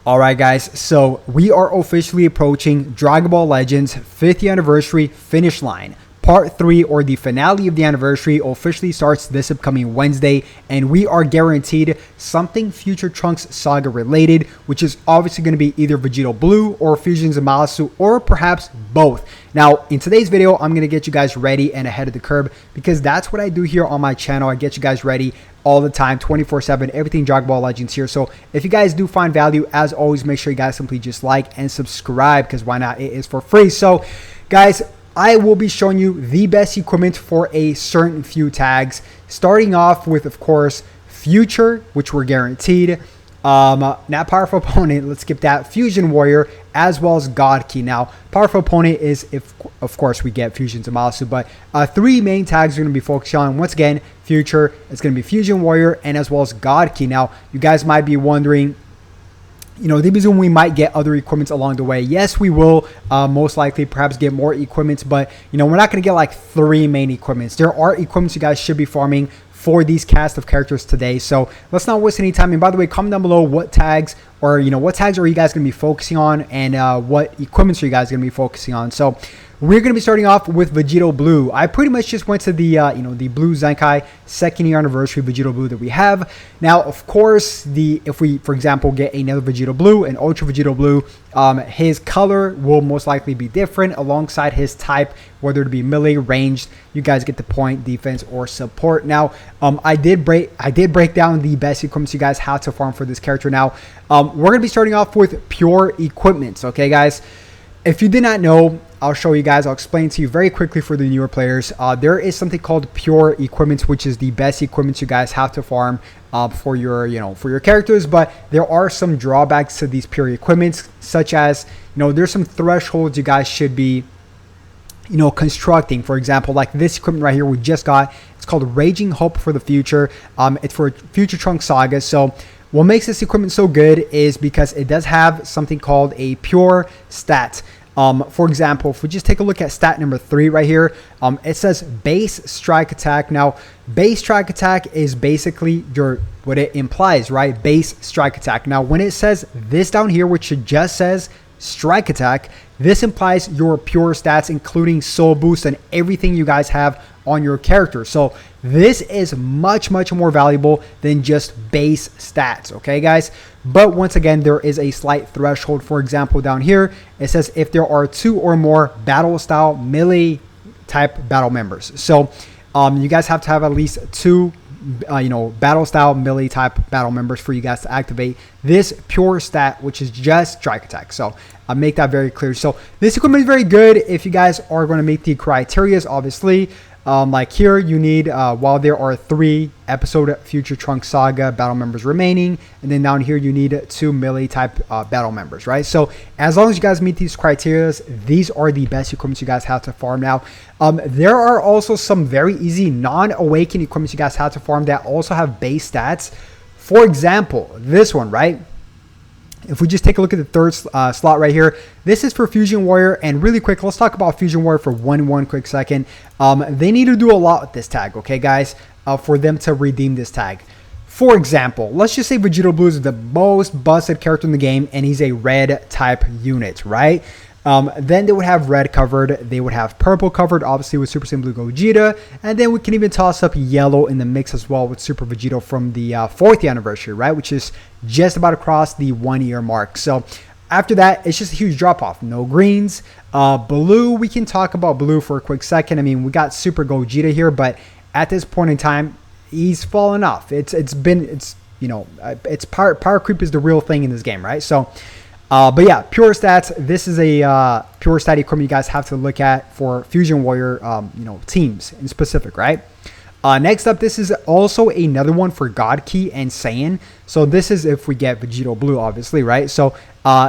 Alright guys, so we are officially approaching Dragon Ball Legends 50th anniversary finish line. Part 3, or the finale of the anniversary, officially starts this upcoming Wednesday, and we are guaranteed something Future Trunks Saga related, which is obviously going to be either Vegito Blue or Fusion Zamasu, or perhaps both. Now, in today's video, I'm going to get you guys ready and ahead of the curve, because that's what I do here on my channel. I get you guys ready all the time, 24/7, everything Dragon Ball Legends here. So if you guys do find value, as always, make sure you guys simply just like and subscribe, because why not? It is for free. So guys, I will be showing you the best equipment for a certain few tags, starting off with, of course, Future, which we're guaranteed. Not Powerful Opponent, let's skip that. Fusion Warrior, as well as God Key. Now, Powerful Opponent is, if of course we get Fusion Zamasu, but three main tags we're going to be focusing on. Once again, Future, it's going to be Fusion Warrior, and as well as God Key. Now, you guys might be wondering, you know, the reason we might get other equipments along the way. Yes, we will most likely perhaps get more equipments, but, you know, we're not going to get like three main equipments. There are equipments you guys should be farming for these cast of characters today. So let's not waste any time. And by the way, comment down below what tags, or, you know, what tags are you guys going to be focusing on, and what equipments are you guys going to be focusing on. So we're going to be starting off with Vegito Blue. I pretty much just went to the, you know, the Blue Zenkai 2nd year anniversary Vegito Blue that we have. Now, of course, if we, for example, get another Vegito Blue, an Ultra Vegito Blue, his color will most likely be different alongside his type, whether it be melee, ranged. You guys get the point, defense, or support. Now, I did break down the best equipments you guys have to farm for this character. Now, we're going to be starting off with pure equipments, okay, guys? If you did not know, I'll show you guys. I'll explain to you very quickly for the newer players. There is something called pure equipment, which is the best equipment you guys have to farm for your, you know, for your characters. But there are some drawbacks to these pure equipments, such as, you know, there's some thresholds you guys should be, you know, constructing. For example, like this equipment right here we just got. It's called Raging Hope for the Future. It's for Future Trunks Saga. So what makes this equipment so good is because it does have something called a pure stat. For example, if we just take a look at stat number 3 right here, it says base strike attack. Now, base strike attack is basically what it implies, right? Base strike attack. Now, when it says this down here, which it just says strike attack, this implies your pure stats, including soul boost and everything you guys have on your character. So this is much more valuable than just base stats, okay guys? But once again, there is a slight threshold. For example, down here it says if there are 2 or more battle style melee type battle members. So you guys have to have at least 2 you know, battle style melee type battle members for you guys to activate this pure stat, which is just strike attack. So I'll make that very clear. So this equipment is very good if you guys are going to meet the criterias, obviously. Like here, you need, while there are 3 episode Future Trunks Saga battle members remaining, and then down here you need 2 melee type battle members, right? So as long as you guys meet these criteria, these are the best equipments you guys have to farm. Now, there are also some very easy non-awakened equipments you guys have to farm that also have base stats. For example, this one, right? If we just take a look at the 3rd slot right here, this is for Fusion Warrior. And really quick, let's talk about Fusion Warrior for one quick second. They need to do a lot with this tag, okay, guys, for them to redeem this tag. For example, let's just say Vegito Blue is the most busted character in the game, and he's a red type unit, right? Then they would have red covered, they would have purple covered, obviously with Super Saiyan Blue Gogeta, and then we can even toss up yellow in the mix as well with Super Vegito from the 4th anniversary, right, which is just about across the 1 year mark. So after that, it's just a huge drop off. No greens. Blue, we can talk about blue for a quick second. I mean, we got Super Gogeta here, but at this point in time, he's fallen off. It's you know, it's power creep is the real thing in this game, right? So but yeah, pure stats. This is a pure stat equipment you guys have to look at for Fusion Warrior, you know, teams in specific, right? Next up, this is also another one for God Key and Saiyan. So this is if we get Vegito Blue, obviously, right? So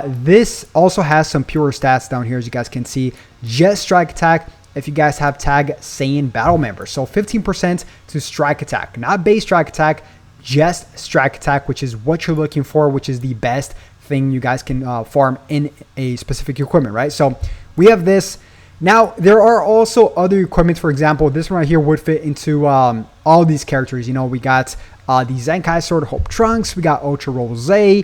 this also has some pure stats down here, as you guys can see. Just strike attack if you guys have tag Saiyan battle members. So 15% to strike attack, not base strike attack, just strike attack, which is what you're looking for, which is the best thing you guys can farm in a specific equipment, right? So we have this. Now, there are also other equipment. For example, this one right here would fit into all these characters. You know, we got the Zenkai Sword Hope Trunks. We got Ultra Rose, Blue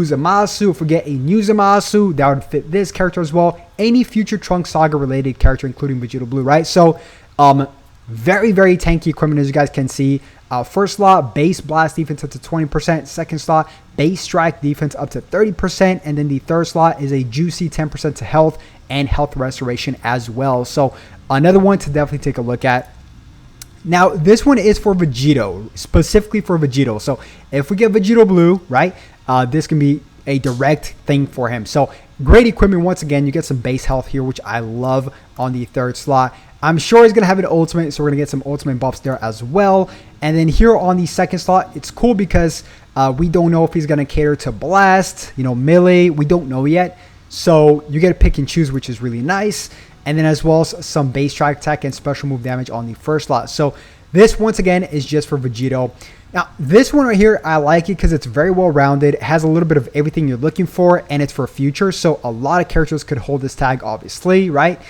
Zamasu. If we get a new Zamasu, that would fit this character as well. Any future Trunks Saga related character, including Vegeta Blue, right? So, very, very tanky equipment, as you guys can see. First slot, base blast defense up to 20%. Second slot, base strike defense up to 30%. And then the third slot is a juicy 10% to health and health restoration as well. So another one to definitely take a look at. Now, this one is for Vegito, specifically for Vegito. So if we get Vegito Blue, right, this can be a direct thing for him. So great equipment. Once again, you get some base health here, which I love on the third slot. I'm sure he's going to have an ultimate, so we're going to get some ultimate buffs there as well. And then here on the second slot, it's cool because we don't know if he's going to cater to blast, melee. We don't know yet. So you get to pick and choose, which is really nice. And then as well as some base strike attack and special move damage on the first slot. So this, once again, is just for Vegito. Now, this one right here, I like it because it's very well rounded. It has a little bit of everything you're looking for, and it's for future. So a lot of characters could hold this tag, obviously, right?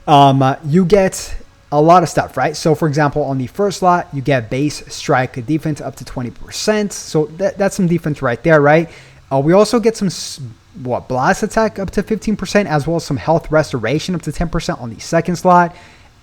You get a lot of stuff, right? So for example, on the first slot, you get base strike defense up to 20%. So that's some defense right there, right? We also get some blast attack up to 15%, as well as some health restoration up to 10% on the second slot.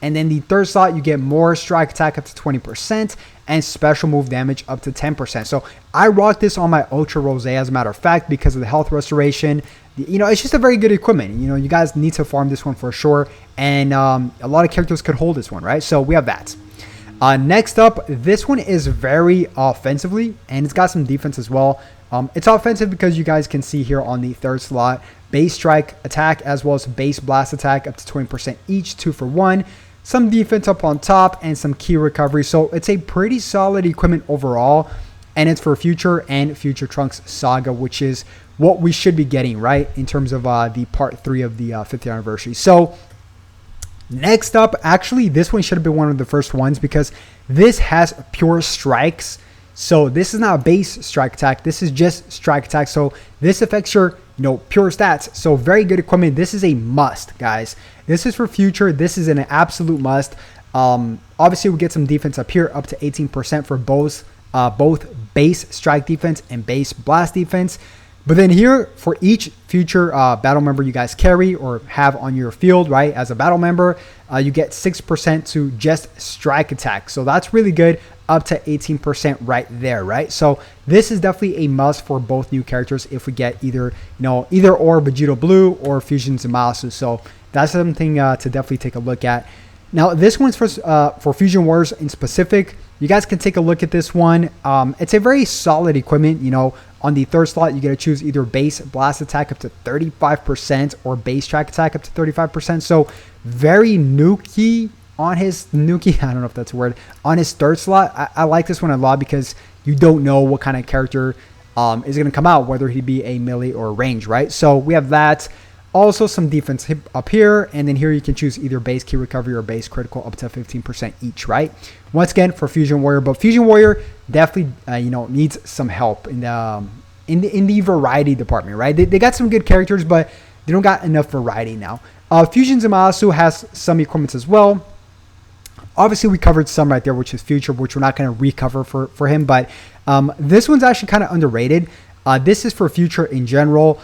And then the third slot, you get more strike attack up to 20% and special move damage up to 10%. So I rock this on my Ultra Rose, as a matter of fact, because of the health restoration. It's just a very good equipment. You guys need to farm this one for sure. And a lot of characters could hold this one, right? So we have that. Next up, this one is very offensively, and it's got some defense as well. It's offensive because you guys can see here on the third slot, base strike attack as well as base blast attack up to 20% each, 2 for 1. Some defense up on top and some key recovery. So it's a pretty solid equipment overall, and it's for future and future Trunks Saga, which is what we should be getting, right, in terms of the part 3 of the 50th anniversary. So next up, actually, this one should have been one of the first ones because this has pure strikes. So this is not a base strike attack. This is just strike attack. So this affects your, pure stats. So very good equipment. This is a must, guys. This is for future. This is an absolute must. Obviously, we get some defense up here, up to 18% for both base strike defense and base blast defense. But then here, for each future battle member you guys carry or have on your field, right, as a battle member, you get 6% to just strike attack. So that's really good, up to 18% right there, right? So this is definitely a must for both new characters if we get either or Vegito Blue or Fusion Zamasu. So that's something to definitely take a look at. Now, this one's for Fusion Warriors in specific. You guys can take a look at this one. It's a very solid equipment. On the third slot, you get to choose either base blast attack up to 35% or base track attack up to 35%. So very nuky on his nuki. I don't know if that's a word. On his third slot, I like this one a lot because you don't know what kind of character is going to come out, whether he be a melee or a range, right? So we have that. Also some defense up here, and then here you can choose either base key recovery or base critical up to 15% each, right? Once again, for Fusion Warrior, but Fusion Warrior definitely needs some help in the variety department, right? They got some good characters, but they don't got enough variety now. Fusion Zamasu has some equipments as well. Obviously, we covered some right there, which is future, which we're not going to recover for him, but this one's actually kind of underrated. This is for future in general.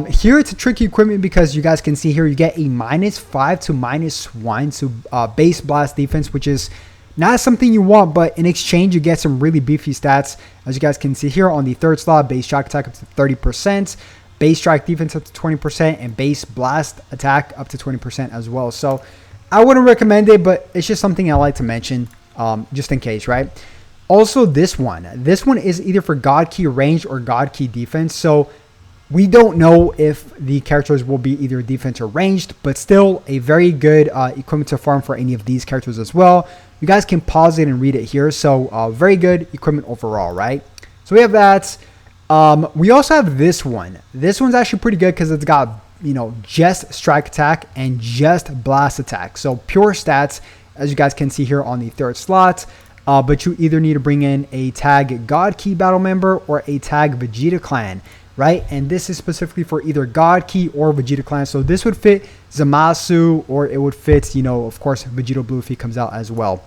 Here it's a tricky equipment because you guys can see here you get a -5 to -1 to base blast defense, which is not something you want, but in exchange you get some really beefy stats. As you guys can see here on the third slot, base strike attack up to 30%, base strike defense up to 20%, and base blast attack up to 20% as well. So I wouldn't recommend it, but it's just something I like to mention just in case, right? Also, this one is either for God Key range or God Key defense. So we don't know if the characters will be either defense or ranged, but still a very good equipment to farm for any of these characters as well. You guys can pause it and read it here. So very good equipment overall, right? So we have that. We also have this one. This one's actually pretty good because it's got, just strike attack and just blast attack. So pure stats, as you guys can see here on the third slot. But you either need to bring in a tag God Key battle member or a tag Vegeta Clan, right? And this is specifically for either God Key or Vegeta Clan. So this would fit Zamasu, or it would fit, of course, Vegito Blue if he comes out as well.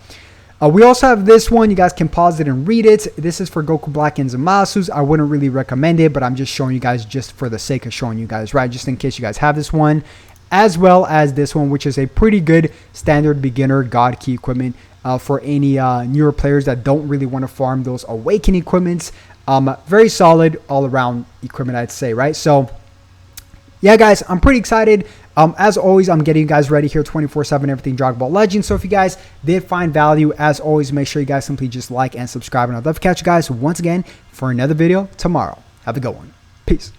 We also have this one. You guys can pause it and read it. This is for Goku Black and Zamasus. I wouldn't really recommend it, but I'm just showing you guys just for the sake of showing you guys, right? Just in case you guys have this one. As well as this one, which is a pretty good standard beginner God Key equipment for any newer players that don't really want to farm those Awaken equipments. Very solid all-around equipment, I'd say, right? So, yeah, guys, I'm pretty excited. As always, I'm getting you guys ready here 24/7, everything Dragon Ball Legends. So if you guys did find value, as always, make sure you guys simply just like and subscribe. And I'd love to catch you guys once again for another video tomorrow. Have a good one. Peace.